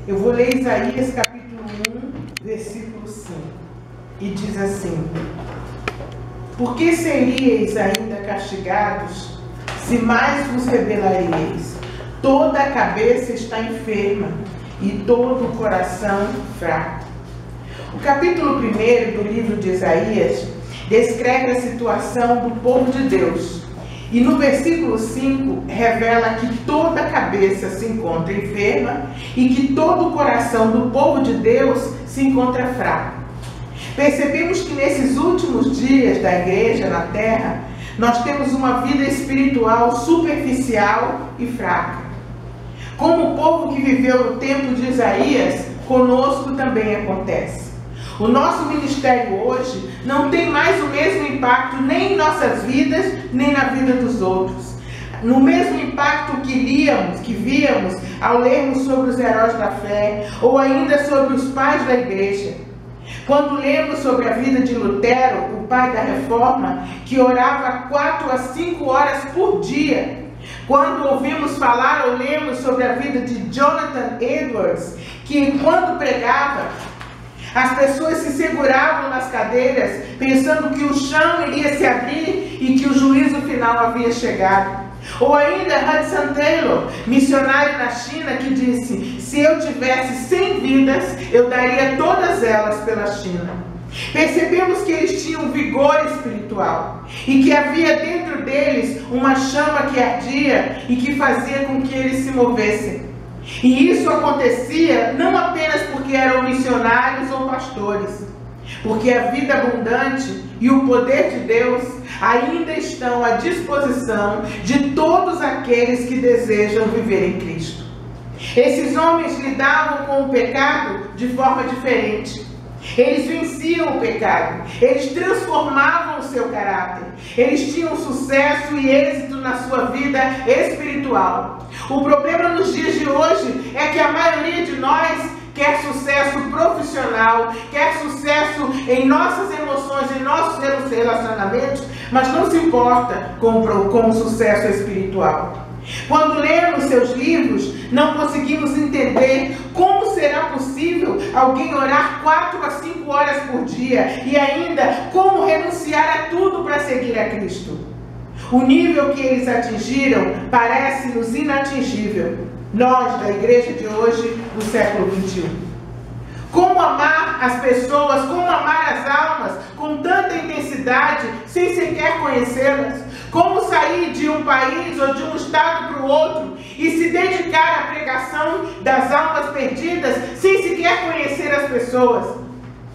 Eu vou ler Isaías capítulo 1, versículo 5. E diz assim: Por que seríeis ainda castigados, se mais vos rebelareis? Toda a cabeça está enferma, e todo o coração fraco. O capítulo 1 do livro de Isaías descreve a situação do povo de Deus. E no versículo 5 revela que toda a cabeça se encontra enferma e que todo o coração do povo de Deus se encontra fraco. Percebemos que nesses últimos dias da igreja na terra, nós temos uma vida espiritual superficial e fraca. Como o povo que viveu no tempo de Isaías, conosco também acontece. O nosso ministério hoje não tem mais o mesmo impacto nem em nossas vidas, nem na vida dos outros. No mesmo impacto que víamos ao lermos sobre os heróis da fé, ou ainda sobre os pais da igreja. Quando lemos sobre a vida de Lutero, o pai da Reforma, que orava 4 a 5 horas por dia. Quando ouvimos falar ou lemos sobre a vida de Jonathan Edwards, que quando pregava, as pessoas se seguravam nas cadeiras, pensando que o chão iria se abrir e que o juízo final havia chegado. Ou ainda Hudson Taylor, missionário na China, que disse: se eu tivesse 100 vidas, eu daria todas elas pela China. Percebemos que eles tinham vigor espiritual e que havia dentro deles uma chama que ardia e que fazia com que eles se movessem. E isso acontecia não apenas porque eram missionários ou pastores, porque a vida abundante e o poder de Deus ainda estão à disposição de todos aqueles que desejam viver em Cristo. Esses homens lidavam com o pecado de forma diferente. Eles venciam o pecado, eles transformavam o seu caráter, eles tinham sucesso e êxito na sua vida espiritual. O problema nos dias de hoje é que a maioria de nós quer sucesso profissional, quer sucesso em nossas emoções, em nossos relacionamentos, mas não se importa com o sucesso espiritual. Quando lemos seus livros, não conseguimos entender como será possível alguém orar 4 a 5 horas por dia e ainda como renunciar a tudo para seguir a Cristo. O nível que eles atingiram parece-nos inatingível, nós da igreja de hoje, do século XXI. Como amar as pessoas, como amar as almas com tanta intensidade, sem sequer conhecê-las? Como sair de um país ou de um estado para o outro e se dedicar à pregação das almas perdidas, sem sequer conhecer as pessoas?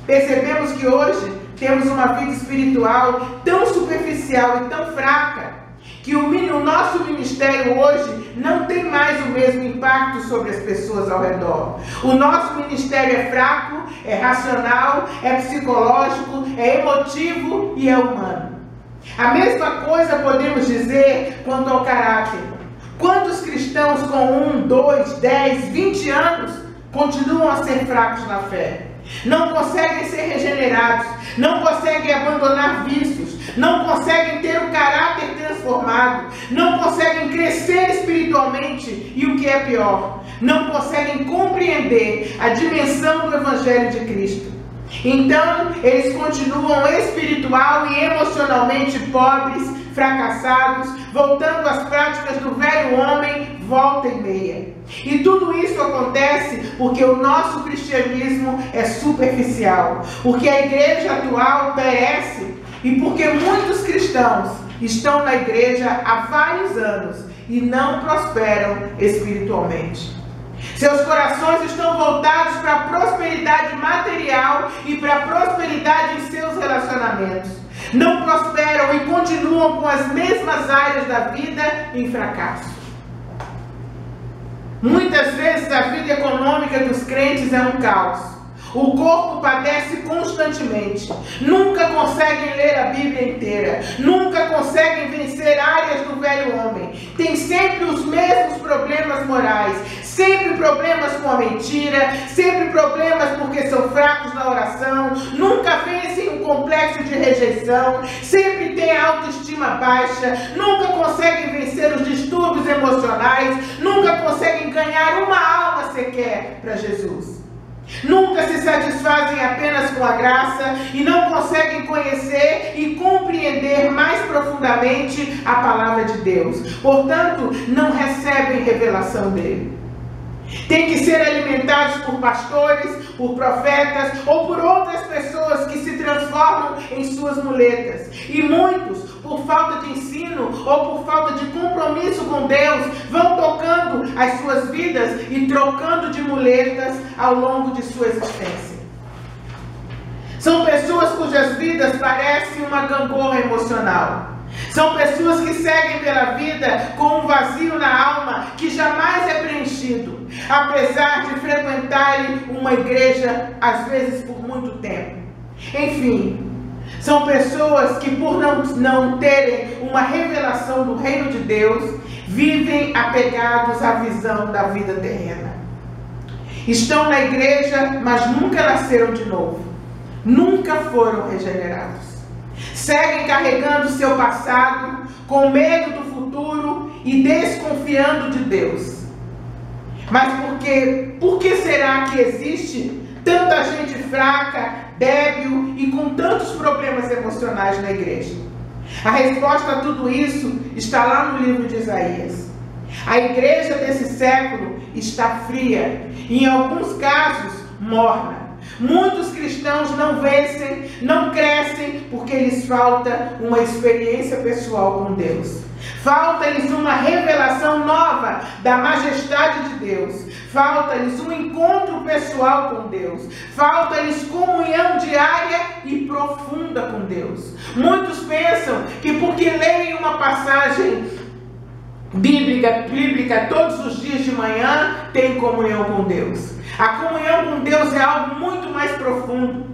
Percebemos que hoje temos uma vida espiritual tão superficial e tão fraca, que o nosso ministério hoje não tem mais o mesmo impacto sobre as pessoas ao redor. O nosso ministério é fraco, é racional, é psicológico, é emotivo e é humano. A mesma coisa podemos dizer quanto ao caráter. Quantos cristãos com 1, 2, 10, 20 anos continuam a ser fracos na fé? Não conseguem ser regenerados, não conseguem abandonar vícios, não conseguem ter o caráter transformado, não conseguem crescer espiritualmente e, o que é pior, não conseguem compreender a dimensão do Evangelho de Cristo. Então, eles continuam espiritual e emocionalmente pobres, fracassados, voltando às práticas do velho homem, volta e meia. E tudo isso acontece porque o nosso cristianismo é superficial, porque a igreja atual perece e porque muitos cristãos estão na igreja há vários anos e não prosperam espiritualmente. Seus corações estão voltados para a prosperidade material e para a prosperidade em seus relacionamentos. Não prosperam e continuam com as mesmas áreas da vida em fracasso. Muitas vezes a vida econômica dos crentes é um caos. O corpo padece constantemente. Nunca conseguem ler a Bíblia inteira. Nunca conseguem vencer áreas do velho homem. Tem sempre os mesmos problemas morais. Sempre problemas com a mentira. Sempre problemas porque são fracos na oração. Nunca vencem um complexo de rejeição. Sempre têm a autoestima baixa. Nunca conseguem vencer os distúrbios emocionais. Nunca conseguem ganhar uma alma você quer para Jesus. Nunca se satisfazem apenas com a graça e não conseguem conhecer e compreender mais profundamente a palavra de Deus. Portanto, não recebem revelação dele. Tem que ser alimentados por pastores, por profetas ou por outras pessoas que se transformam em suas muletas. E muitos, por falta de ensino ou por falta de compromisso com Deus, vão tocando as suas vidas e trocando de muletas ao longo de sua existência. São pessoas cujas vidas parecem uma gangorra emocional. São pessoas que seguem pela vida com um vazio na alma que jamais é preenchido, apesar de frequentarem uma igreja, às vezes por muito tempo. Enfim, são pessoas que, por não terem uma revelação do reino de Deus, vivem apegados à visão da vida terrena. Estão na igreja, mas nunca nasceram de novo. Nunca foram regenerados. Seguem carregando seu passado, com medo do futuro e desconfiando de Deus. Mas por que será que existe tanta gente fraca, débil e com tantos problemas emocionais na igreja? A resposta a tudo isso está lá no livro de Isaías. A igreja desse século está fria, e em alguns casos morna. Muitos cristãos não vencem, não crescem, porque lhes falta uma experiência pessoal com Deus. Falta-lhes uma revelação nova da majestade de Deus. Falta-lhes um encontro pessoal com Deus. Falta-lhes comunhão diária e profunda com Deus. Muitos pensam que porque leem uma passagem bíblica todos os dias de manhã, tem comunhão com Deus. A comunhão com Deus é algo muito mais profundo.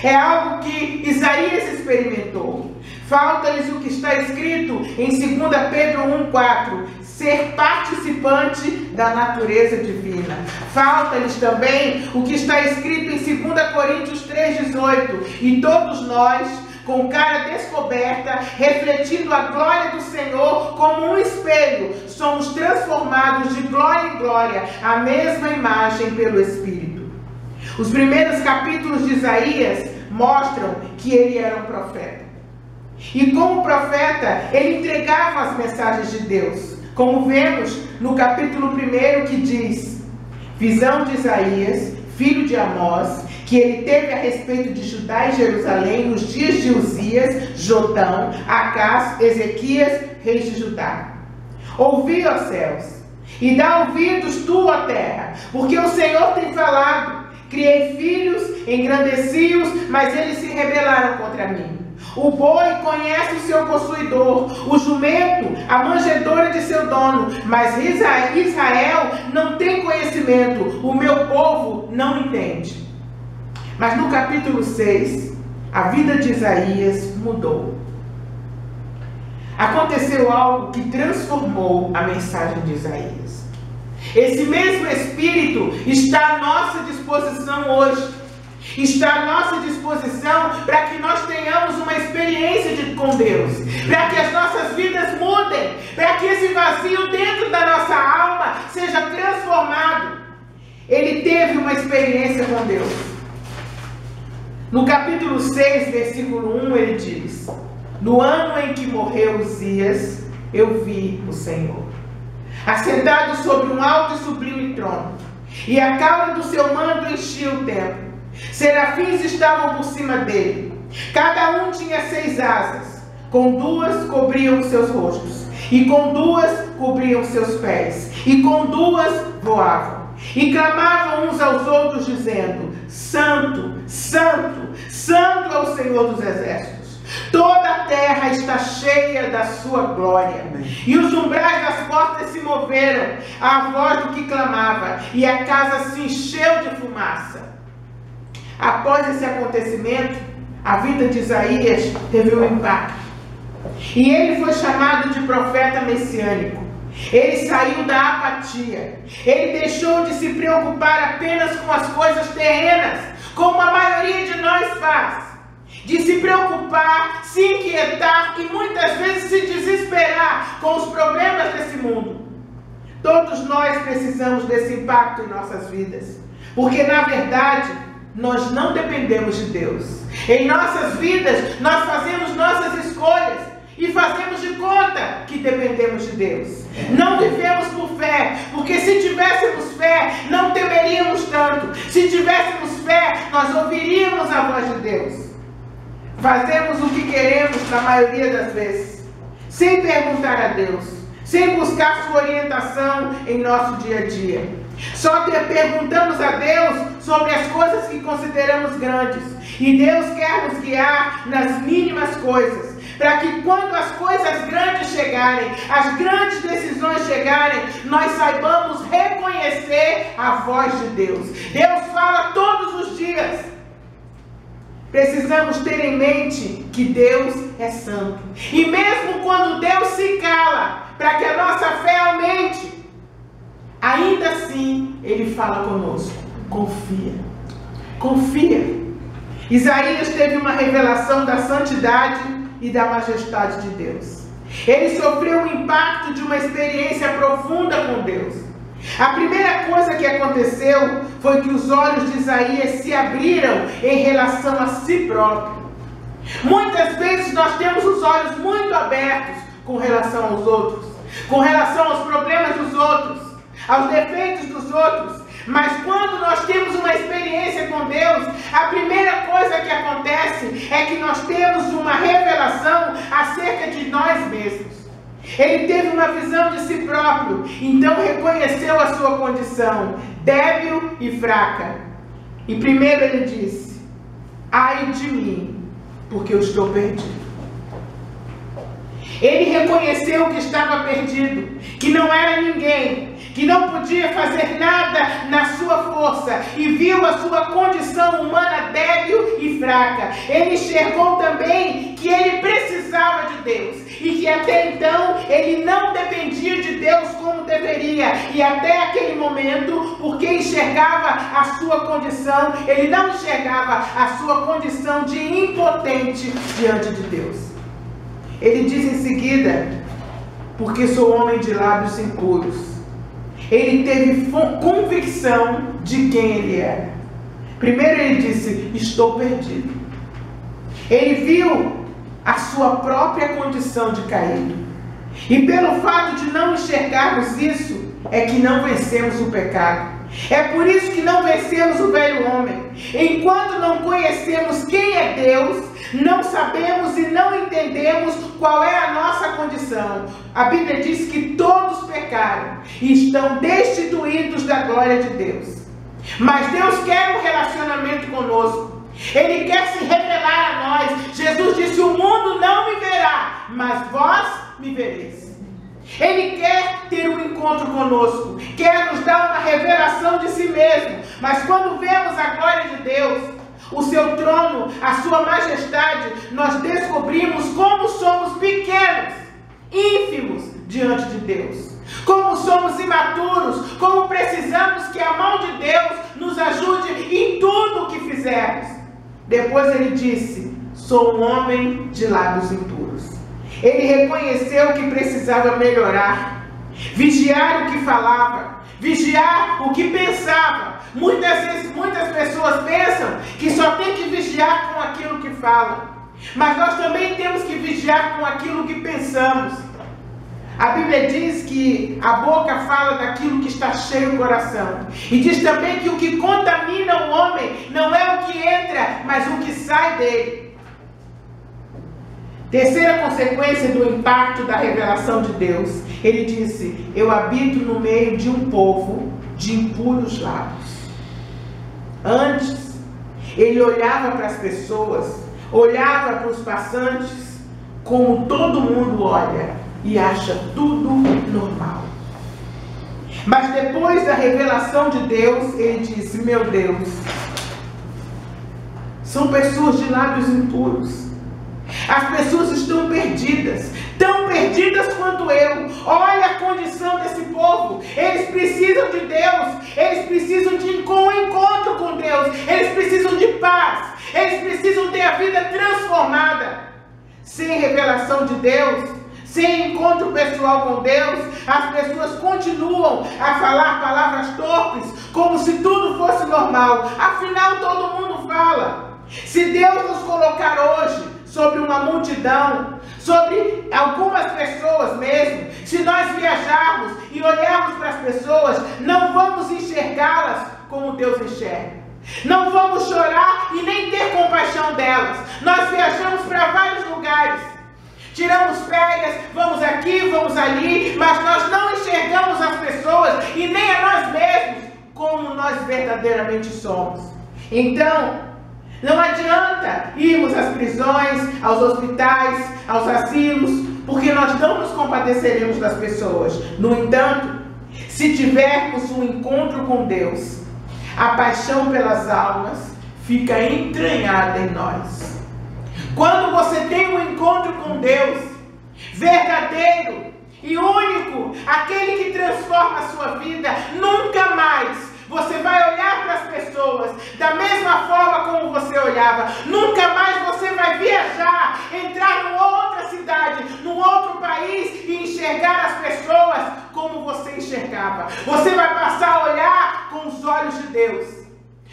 É algo que Isaías experimentou. Falta-lhes o que está escrito em 2 Pedro 1,4, ser participante da natureza divina. Falta-lhes também o que está escrito em 2 Coríntios 3,18, e todos nós, com cara descoberta, refletindo a glória do Senhor como um espelho, somos transformados de glória em glória, à mesma imagem pelo Espírito. Os primeiros capítulos de Isaías mostram que ele era um profeta. E como profeta, ele entregava as mensagens de Deus, como vemos no capítulo 1 que diz: visão de Isaías, filho de Amós, que ele teve a respeito de Judá e Jerusalém nos dias de Uzias, Jotão, Acás, Ezequias, reis de Judá. Ouvi, ó céus, e dá ouvidos tu, ó terra, porque o Senhor tem falado. Criei filhos, engrandeci-os, mas eles se rebelaram contra mim. O boi conhece o seu possuidor, o jumento, a manjedoura de seu dono, mas Israel não tem conhecimento, o meu povo não entende. Mas no capítulo 6, a vida de Isaías mudou. Aconteceu algo que transformou a mensagem de Isaías. Esse mesmo Espírito está à nossa disposição hoje. Está à nossa disposição para que nós tenhamos uma experiência com Deus. Para que as nossas vidas mudem. Para que esse vazio dentro da nossa alma seja transformado. Ele teve uma experiência com Deus. No capítulo 6, versículo 1, ele diz: no ano em que morreu Uzias, eu vi o Senhor, assentado sobre um alto e sublime trono, e a cauda do seu manto enchia o templo. Serafins estavam por cima dele. Cada um tinha 6 asas. Com 2 cobriam seus rostos, e com 2 cobriam seus pés, e com 2 voavam. E clamavam uns aos outros, dizendo: Santo, Santo, Santo é o Senhor dos exércitos. Toda a terra está cheia da sua glória. E os umbrais das portas se moveram à voz do que clamava, e a casa se encheu de fumaça. Após esse acontecimento, a vida de Isaías teve um impacto. E ele foi chamado de profeta messiânico. Ele saiu da apatia. Ele deixou de se preocupar apenas com as coisas terrenas, como a maioria de nós faz. De se preocupar, se inquietar e muitas vezes se desesperar com os problemas desse mundo. Todo todos nós precisamos desse impacto em nossas vidas. Porque, na verdade, nós não dependemos de Deus. Em nossas vidas, nós fazemos nossas escolhas e fazemos de conta que dependemos de Deus. Não vivemos por fé, porque se tivéssemos fé, não temeríamos tanto. Se tivéssemos fé, nós ouviríamos a voz de Deus. Fazemos o que queremos na maioria das vezes, sem perguntar a Deus, sem buscar sua orientação em nosso dia a dia. Só perguntamos a Deus sobre as coisas que consideramos grandes. E Deus quer nos guiar nas mínimas coisas, para que quando as coisas grandes chegarem, as grandes decisões chegarem, nós saibamos reconhecer a voz de Deus. Deus fala todos os dias. Precisamos ter em mente que Deus é santo. E mesmo quando Deus se cala, para que a nossa fé aumente, ainda assim Ele fala conosco. Confia. Confia. Isaías teve uma revelação da santidade e da majestade de Deus. Ele sofreu o impacto de uma experiência profunda com Deus. A primeira coisa que aconteceu foi que os olhos de Isaías se abriram em relação a si próprio. Muitas vezes nós temos os olhos muito abertos com relação aos outros, com relação aos problemas dos outros, aos defeitos dos outros. Mas quando nós temos uma experiência com Deus, a primeira coisa que acontece é que nós temos uma revelação acerca de nós mesmos. Ele teve uma visão de si próprio, então reconheceu a sua condição débil e fraca. E primeiro ele disse: ai de mim, porque eu estou perdido. Ele reconheceu que estava perdido, que não era ninguém, que não podia fazer nada na sua força, e viu a sua condição humana débil e fraca. Ele enxergou também que ele precisava de Deus, e que até então ele não dependia de Deus como deveria, e até aquele momento, porque enxergava a sua condição, ele não enxergava a sua condição de impotente diante de Deus. Ele diz em seguida: porque sou homem de lábios impuros. Ele teve convicção de quem ele era. Primeiro ele disse: estou perdido. Ele viu a sua própria condição de caído. E pelo fato de não enxergarmos isso, é que não vencemos o pecado. É por isso que não vencemos o velho homem. Enquanto não conhecemos quem é Deus, não sabemos e não entendemos qual é a nossa condição. A Bíblia diz que todos pecaram e estão destituídos da glória de Deus. Mas Deus quer um relacionamento conosco. Ele quer se revelar a nós. Jesus disse: o mundo não me verá, mas vós me vereis. Ele quer ter um encontro conosco, quer nos dar uma revelação de si mesmo. Mas quando vemos a glória de Deus, o seu trono, a sua majestade, nós descobrimos como somos pequenos, ínfimos diante de Deus. Como somos imaturos, como precisamos que a mão de Deus nos ajude em tudo o que fizermos. Depois ele disse: sou um homem de lábios impuros. Ele reconheceu que precisava melhorar, vigiar o que falava, vigiar o que pensava. Muitas vezes, muitas pessoas pensam que só tem que vigiar com aquilo que fala, mas nós também temos que vigiar com aquilo que pensamos. A Bíblia diz que a boca fala daquilo que está cheio o coração. E diz também que o que contamina o homem não é o que entra, mas o que sai dele. Terceira consequência do impacto da revelação de Deus. Ele disse: eu habito no meio de um povo de impuros lábios. Antes, ele olhava para as pessoas, olhava para os passantes, como todo mundo olha e acha tudo normal. Mas depois da revelação de Deus, ele disse: meu Deus, são pessoas de lábios impuros. As pessoas estão perdidas, tão perdidas quanto eu. Olha a condição desse povo. Eles precisam de Deus, eles precisam de um encontro com Deus, eles precisam de paz, eles precisam ter a vida transformada. Sem revelação de Deus, sem encontro pessoal com Deus, as pessoas continuam a falar palavras torpes, como se tudo fosse normal. Afinal, todo mundo fala. Se Deus nos colocar hoje sobre uma multidão, sobre algumas pessoas mesmo, se nós viajarmos e olharmos para as pessoas, não vamos enxergá-las como Deus enxerga. Não vamos chorar e nem ter compaixão delas. Nós viajamos para vários lugares, tiramos férias, vamos aqui, vamos ali, mas nós não enxergamos as pessoas e nem a nós mesmos como nós verdadeiramente somos. Então, não adianta irmos às prisões, aos hospitais, aos asilos, porque nós não nos compadeceremos das pessoas. No entanto, se tivermos um encontro com Deus, a paixão pelas almas fica entranhada em nós. Quando você tem um encontro com Deus, verdadeiro e único, aquele que transforma a sua vida, nunca mais você vai olhar para as pessoas da mesma forma como você olhava. Nunca mais você vai viajar, entrar numa outra cidade, num outro país e enxergar as pessoas como você enxergava. Você vai passar a olhar com os olhos de Deus.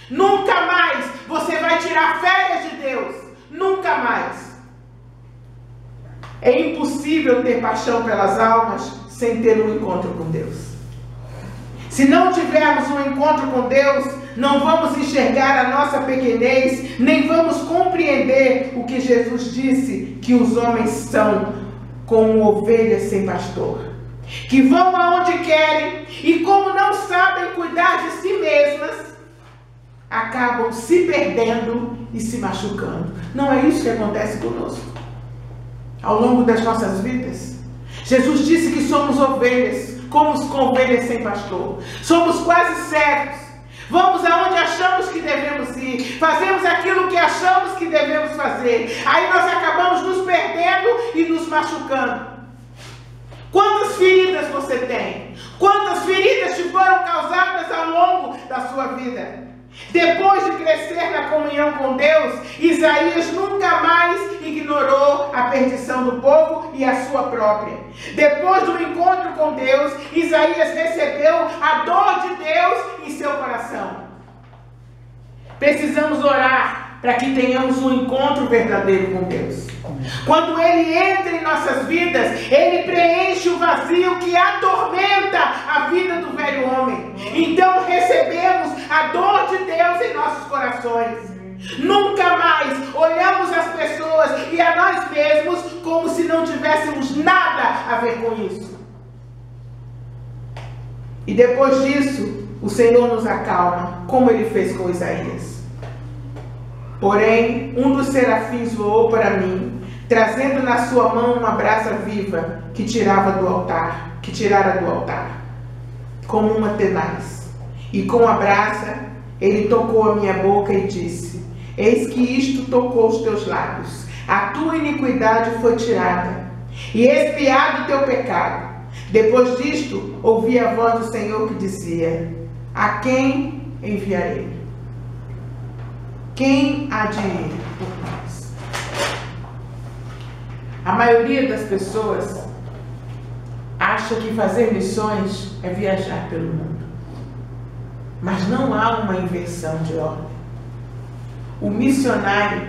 Nunca mais você vai tirar férias de Deus. Nunca mais. É impossível ter paixão pelas almas sem ter um encontro com Deus. Se não tivermos um encontro com Deus, não vamos enxergar a nossa pequenez, nem vamos compreender o que Jesus disse, que os homens são como ovelhas sem pastor, que vão aonde querem e, como não sabem cuidar de si mesmas, acabam se perdendo e se machucando. Não é isso que acontece conosco ao longo das nossas vidas? Jesus disse que somos ovelhas, como ovelhas sem pastor. Somos quase cegos. Vamos aonde achamos que devemos ir. Fazemos aquilo que achamos que devemos fazer. Aí nós acabamos nos perdendo e nos machucando. Quantas feridas você tem? Quantas feridas te foram causadas ao longo da sua vida? Depois de crescer na comunhão com Deus, Isaías nunca mais ignorou a perdição do povo e a sua própria. Depois do encontro com Deus, Isaías recebeu a dor de Deus em seu coração. Precisamos orar para que tenhamos um encontro verdadeiro com Deus. Quando Ele entra em nossas vidas, Ele preenche o vazio que atormenta a vida do velho homem. Então recebemos a dor de Deus em nossos corações. Nunca mais olhamos as pessoas e a nós mesmos como se não tivéssemos nada a ver com isso. E depois disso, o Senhor nos acalma, como Ele fez com Isaías. Porém, um dos serafins voou para mim, trazendo na sua mão uma brasa viva que tirara do altar, como uma tenaz. E com a brasa, ele tocou a minha boca e disse: eis que isto tocou os teus lábios, a tua iniquidade foi tirada, e expiado o teu pecado. Depois disto, ouvi a voz do Senhor que dizia: a quem enviarei? Quem há de ir por nós? A maioria das pessoas acha que fazer missões é viajar pelo mundo. Mas não há uma inversão de ordem. O missionário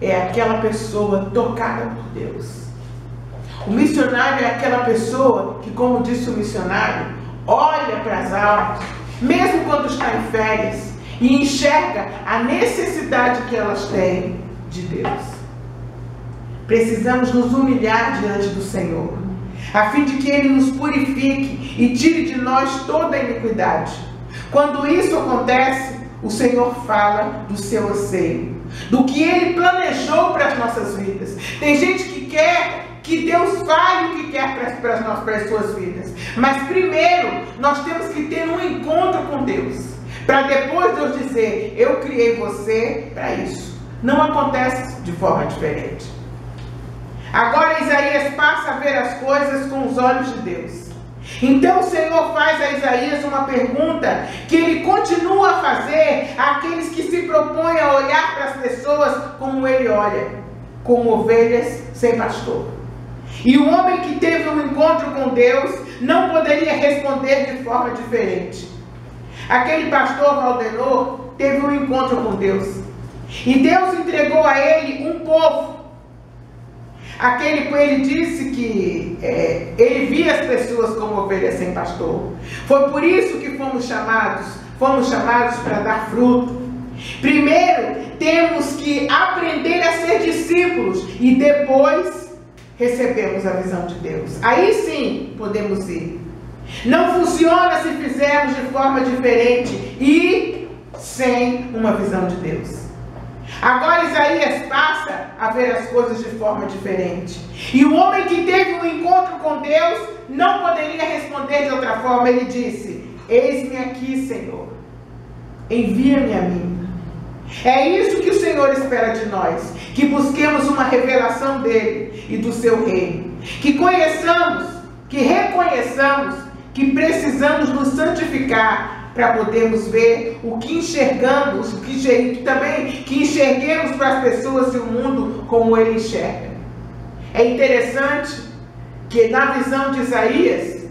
é aquela pessoa tocada por Deus. O missionário é aquela pessoa que, como disse o missionário, olha para as almas, mesmo quando está em férias, e enxerga a necessidade que elas têm de Deus. Precisamos nos humilhar diante do Senhor, a fim de que Ele nos purifique e tire de nós toda a iniquidade. Quando isso acontece, o Senhor fala do seu anseio, do que Ele planejou para as nossas vidas. Tem gente que quer que Deus fale o que quer para as suas vidas. Mas primeiro, nós temos que ter um encontro com Deus, para depois Deus dizer: eu criei você para isso. Não acontece de forma diferente. Agora Isaías passa a ver as coisas com os olhos de Deus. Então o Senhor faz a Isaías uma pergunta que Ele continua a fazer àqueles que se propõem a olhar para as pessoas como Ele olha, como ovelhas sem pastor. E o homem que teve um encontro com Deus não poderia responder de forma diferente. Aquele pastor Valdenor teve um encontro com Deus. E Deus entregou a ele um povo. Ele disse que ele via as pessoas como ovelhas sem pastor. Foi por isso que fomos chamados para dar fruto. Primeiro, temos que aprender a ser discípulos e depois recebemos a visão de Deus. Aí sim podemos ir. Não funciona se fizermos de forma diferente e sem uma visão de Deus. Agora Isaías passa a ver as coisas de forma diferente. E o homem que teve um encontro com Deus não poderia responder de outra forma. Ele disse: eis-me aqui, Senhor, envia-me a mim. É isso que o Senhor espera de nós, que busquemos uma revelação dele e do seu reino, que conheçamos, que reconheçamos que precisamos nos santificar para podermos ver o que enxergamos, que enxerguemos para as pessoas e o mundo como ele enxerga. É interessante que na visão de Isaías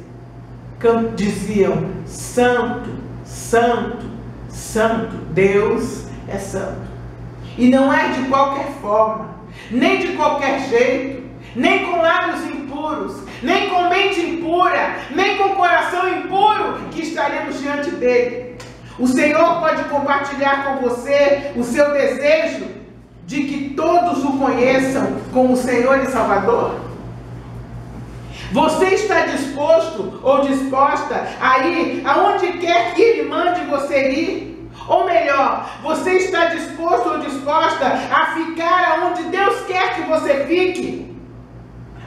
diziam: santo, santo, santo, Deus é santo. E não é de qualquer forma, nem de qualquer jeito, nem com lábios impuros, nem com mente impura, nem com coração impuro que estaremos diante dele. O Senhor pode compartilhar com você o seu desejo de que todos o conheçam como Senhor e Salvador. Você está disposto ou disposta a ir aonde quer que Ele mande você ir? Ou melhor, você está disposto ou disposta a ficar aonde Deus quer que você fique?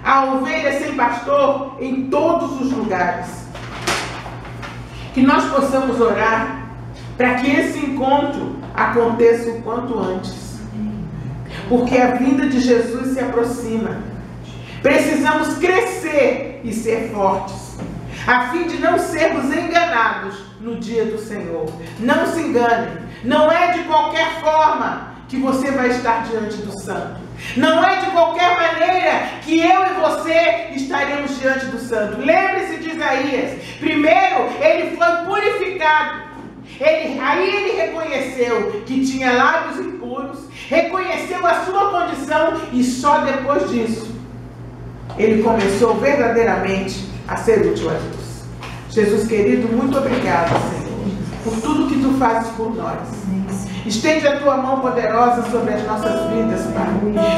A ovelha sem pastor em todos os lugares. Que nós possamos orar para que esse encontro aconteça o quanto antes. Porque a vinda de Jesus se aproxima. Precisamos crescer e ser fortes, a fim de não sermos enganados no dia do Senhor. Não se engane, não é de qualquer forma que você vai estar diante do Santo. Não é de qualquer maneira que eu e você estaremos diante do Santo. Lembre-se de Isaías. Primeiro, ele foi purificado. Aí ele reconheceu que tinha lábios impuros, reconheceu a sua condição e só depois disso ele começou verdadeiramente a ser útil a Deus. Jesus querido, muito obrigado, Senhor, por tudo que tu fazes por nós. Estende a tua mão poderosa sobre as nossas vidas, Pai.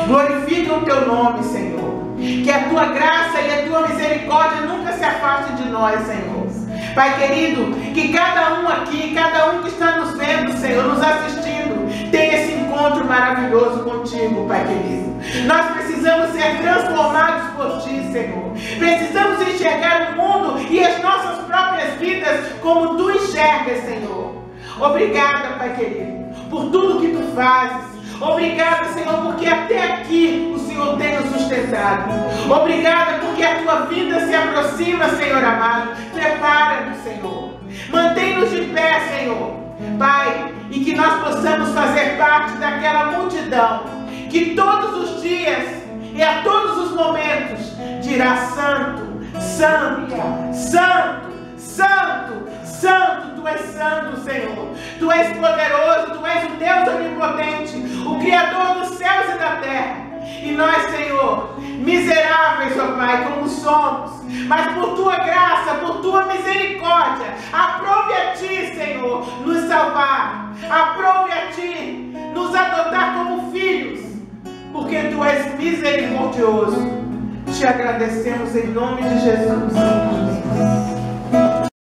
Glorifica o teu nome, Senhor. Que a tua graça e a tua misericórdia nunca se afastem de nós, Senhor. Pai querido, que cada um aqui, cada um que está nos vendo, Senhor, nos assistindo, tenha esse encontro maravilhoso contigo, Pai querido. Nós precisamos ser transformados por Ti, Senhor. Precisamos enxergar o mundo e as nossas próprias vidas como Tu enxergas, Senhor. Obrigada, Pai querido, por tudo que Tu fazes. Obrigada, Senhor, porque até aqui o Senhor tem nos sustentado. Obrigada porque a Tua vida se aproxima, Senhor amado. Prepara-nos, Senhor. Mantém-nos de pé, Senhor. Pai, e que nós possamos fazer parte daquela multidão que todos os dias e a todos os momentos dirá: Santo, Santo, Santo, Santo, Santo. Tu és santo, Senhor. Tu és poderoso, Tu és o Deus onipotente, o Criador dos céus e da terra. E nós, Senhor, miseráveis, ó Pai, como somos, mas por Tua graça, por Tua misericórdia, aprove a Ti, Senhor, nos salvar. Aprove a Ti nos adotar como filhos, porque Tu és misericordioso. Te agradecemos em nome de Jesus.